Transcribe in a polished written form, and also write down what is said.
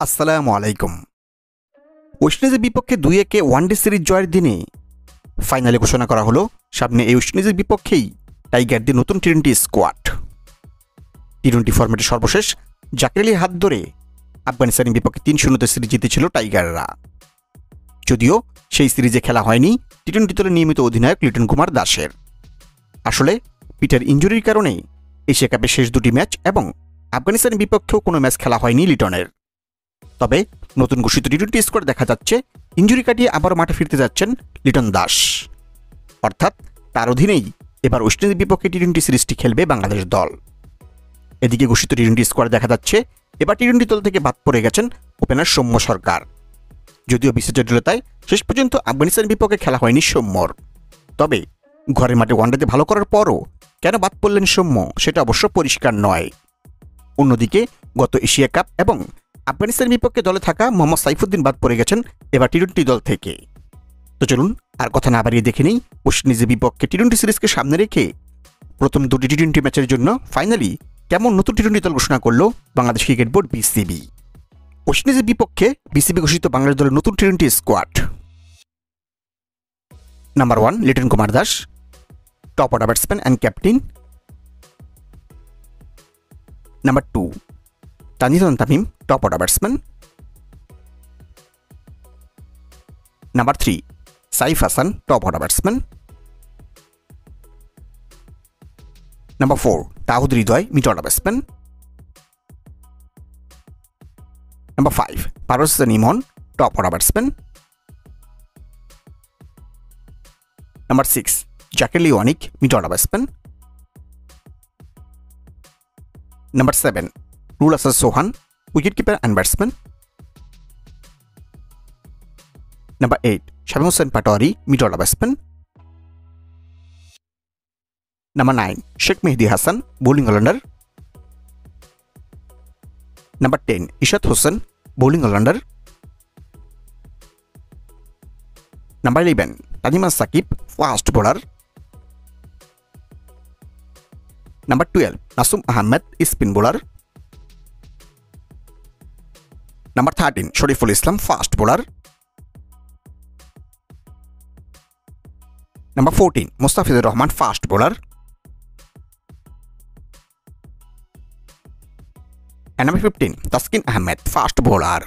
আসসালামু আলাইকুম। ওয়েস্ট ইন্ডিজের বিপক্ষে ২-১ ওয়ানডে সিরিজ জয়ের দিনে ফাইনালে ঘোষণা করা হলো সামনে এই ওয়েস্ট ইন্ডিজের বিপক্ষেই টাইগারদের নতুন টি-20 স্কোয়াড। টি-20 ফরম্যাটের সর্বশেষ জাকির আলীর হাত ধরে আফগানিস্তানের বিপক্ষে ৩-০ সিরিজ জিতেছিল টাইগাররা। যদিও সেই সিরিজে খেলা হয়নি টি-20 দলের নিয়মিত অধিনায়ক লিটন কুমার দাসের। আসলে পিঠের ইনজুরির কারণে এশিয়া কাপের শেষ দুটি ম্যাচ এবং আফগানিস্তানের বিপক্ষেও কোনো ম্যাচ খেলা হয়নি লিটনের। তবে নতুন ঘোষিত টি-20 স্কোয়াড দেখা যাচ্ছে ইনজুরি কাটিয়ে আবারও মাঠে ফিরতে যাচ্ছেন লিটন দাস। অর্থাৎ তার অধীনেই এবার ওয়েস্ট ইন্ডিজের বিপক্ষে টি-20 সিরিজটি খেলবে বাংলাদেশ দল। এদিকে ঘোষিত টি-20 স্কোয়াড দেখা যাচ্ছে এবার টি-20 দল থেকে বাদ পড়ে গেছেন ওপেনার সৌম্য সরকার। যদিও বিশেষ জটিলতায় শেষ পর্যন্ত আফগানিস্তানের বিপক্ষে খেলা হয়নি সৌম্যর। তবে ঘরের মাঠে ওয়ানডেতে ভালো করার পরও কেন বাদ পড়লেন সৌম্য সেটা অবশ্য পরিষ্কার নয়। অন্যদিকে গত এশিয়া কাপ এবং আফগানিস্তানের বিপক্ষে দলে থাকা মোহাম্মদ সাইফুদ্দিন বাদ পড়ে গেছেন এবার টি-20 দল থেকে। তো চলুন আর কথা না বাড়িয়ে দেখে নেই ওয়েস্ট ইন্ডিজের বিপক্ষে টি-20 সিরিজকে সামনে রেখে প্রথম দুটি টি-20 ম্যাচের জন্য ফাইনালি কেমন নতুন টি-20 দল ঘোষণা করল বাংলাদেশ ক্রিকেট বোর্ড বিসিবি। ওয়েস্ট ইন্ডিজের বিপক্ষে বিসিবি ঘোষিত বাংলাদেশ দলের নতুন টি-20 squad. Number 1 Liton Kumar Das, top order batsman and captain. Number 2 Tanzid Tamim, top order batsman. Number 3 Saif Hasan, top order batsman. Number 4 Towhid Hridoy, mid order batsman. Number 5 Parvez Hossain Emon, top order batsman. Number 6 Jaker Ali Anik, mid order batsman. Number 7 Nurul Hasan Sohan, wicket keeper and batsman. Number 8 Shamim Hossain Patwari, mid order batsman. Number 9 Sheikh Mehedi Hasan, bowling allrounder. Number 10 Ishat Hossain, bowling allrounder. Number 11 Tanzim Sakib, fast bowler. Number 12 Nasum Ahmed, spin bowler. Number 13 Shoriful Islam, fast bowler. Number 14 Mustafizur Rahman, fast bowler. Number 15 Taskin Ahmed, fast bowler.